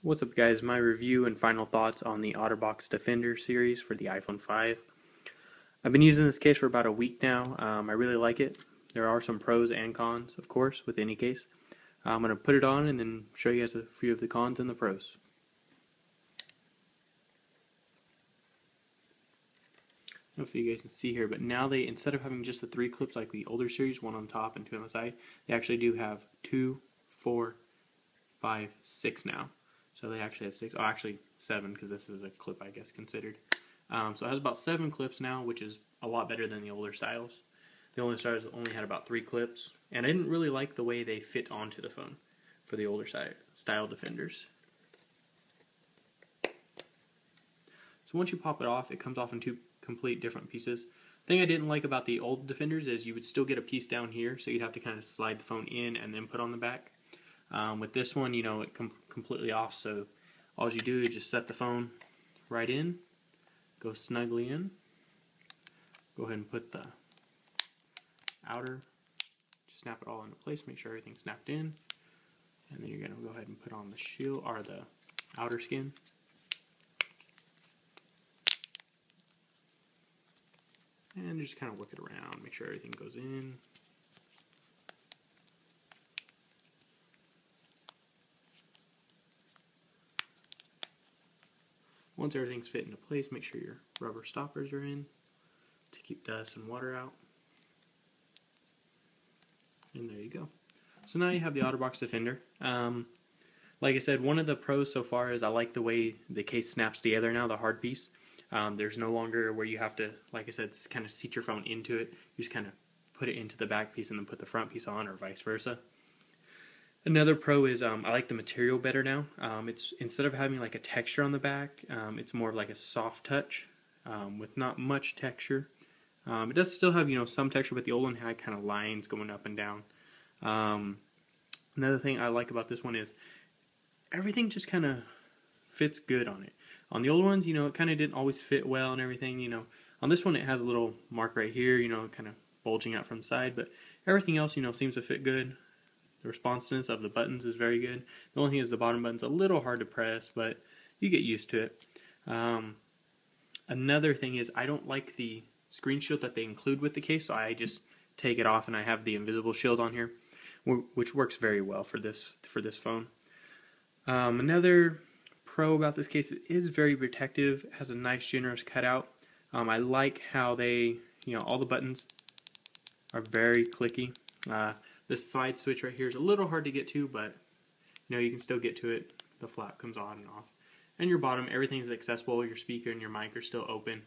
What's up guys, my review and final thoughts on the OtterBox Defender series for the iPhone 5. I've been using this case for about a week now. I really like it. There are some pros and cons, of course, with any case. I'm going to put it on and then show you guys a few of the cons and the pros. I don't know if you guys can see here, but now they, instead of having just the 3 clips like the older series, 1 on top and 2 on the side, they actually do have 2, 4, 5, 6 now. So they actually have 6, oh actually 7 because this is a clip I guess considered. So it has about 7 clips now, which is a lot better than the older styles. The older styles only had about 3 clips, and I didn't really like the way they fit onto the phone for the older style Defenders. So once you pop it off, it comes off in 2 complete different pieces. The thing I didn't like about the old Defenders is you would still get a piece down here, so you'd have to kind of slide the phone in and then put on the back. With this one, you know, it completely off, so all you do is just set the phone right in, go snugly in, go ahead and put the outer, just snap it all into place, make sure everything's snapped in, and then you're going to go ahead and put on the shield, or the outer skin. And just kind of work it around, make sure everything goes in. Once everything's fit into place, make sure your rubber stoppers are in to keep dust and water out. And there you go. So now you have the OtterBox Defender. Like I said, one of the pros so far is I like the way the case snaps together now, the hard piece. There's no longer where you have to, like I said, kind of seat your phone into it. You just kind of put it into the back piece and then put the front piece on, or vice versa. Another pro is I like the material better now. It's instead of having like a texture on the back, it's more of like a soft touch with not much texture. It does still have, you know, some texture, but the old one had kind of lines going up and down. Another thing I like about this one is everything just kind of fits good on it. On the old ones, you know, it kind of didn't always fit well and everything, you know. On this one, it has a little mark right here, you know, kind of bulging out from the side, but everything else, you know, seems to fit good. The responsiveness of the buttons is very good. The only thing is the bottom button's a little hard to press, but you get used to it. Another thing is I don't like the screen shield that they include with the case, so I just take it off and I have the invisible shield on here, which works very well for this phone. Another pro about this case, it is very protective. It has a nice generous cutout. I like how they, you know, all the buttons are very clicky. This side switch right here is a little hard to get to, but you know, you can still get to it. The flap comes on and off. And your bottom, everything is accessible. Your speaker and your mic are still open.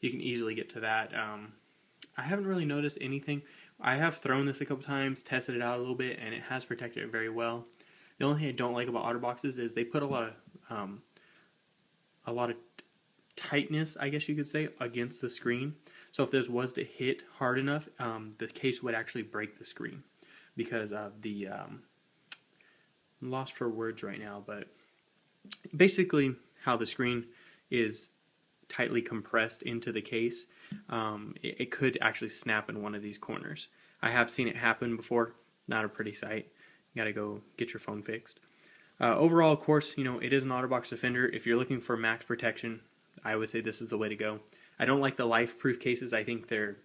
You can easily get to that. I haven't really noticed anything. I have thrown this a couple times, tested it out a little bit, and it has protected it very well. The only thing I don't like about OtterBoxes is they put a lot of tightness, I guess you could say, against the screen. So if this was to hit hard enough, the case would actually break the screen, because of the, I'm lost for words right now, but basically how the screen is tightly compressed into the case, it could actually snap in one of these corners. I have seen it happen before. Not a pretty sight. You gotta go get your phone fixed. Overall, of course, you know, it is an OtterBox Defender. If you're looking for max protection, I would say this is the way to go. I don't like the life-proof cases. I think they're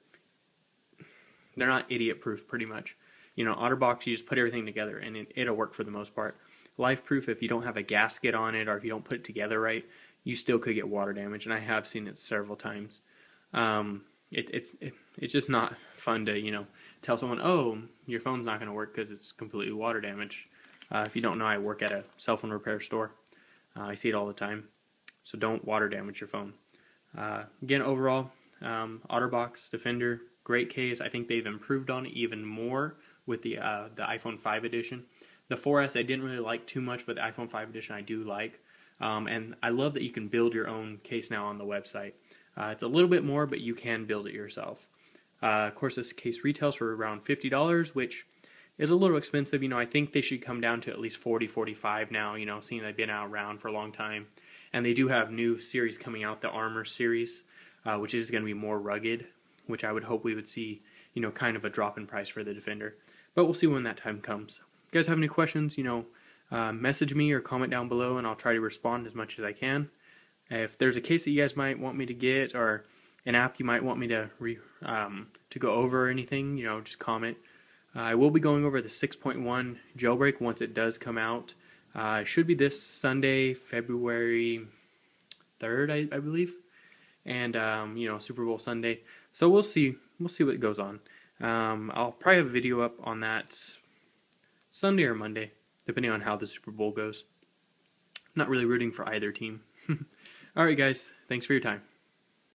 not idiot-proof, pretty much. You know, OtterBox, you just put everything together and it'll work for the most part. Life-proof, if you don't have a gasket on it or if you don't put it together right, you still could get water damage, and I have seen it several times. It's just not fun to, you know, tell someone, oh, your phone's not going to work because it's completely water damaged. If you don't know, I work at a cell phone repair store. I see it all the time. So don't water damage your phone. Again, overall, OtterBox Defender, great case. I think they've improved on it even more with the iPhone 5 edition. The 4S I didn't really like too much, but the iPhone 5 edition I do like. And I love that you can build your own case now on the website. It's a little bit more, but you can build it yourself. Of course, this case retails for around $50, which is a little expensive. You know, I think they should come down to at least $40, $45 now, you know, seeing they've been around for a long time. And they do have new series coming out, the Armor series, which is going to be more rugged, which I would hope we would see, you know, kind of a drop in price for the Defender. But we'll see when that time comes. If you guys have any questions, you know, message me or comment down below, and I'll try to respond as much as I can. If there's a case that you guys might want me to get, or an app you might want me to go over or anything, just comment. I will be going over the 6.1 jailbreak once it does come out. It should be this Sunday, February 3rd, I believe, and Super Bowl Sunday. So we'll see what goes on. I'll probably have a video up on that Sunday or Monday, depending on how the Super Bowl goes. Not really rooting for either team. Alright guys, thanks for your time.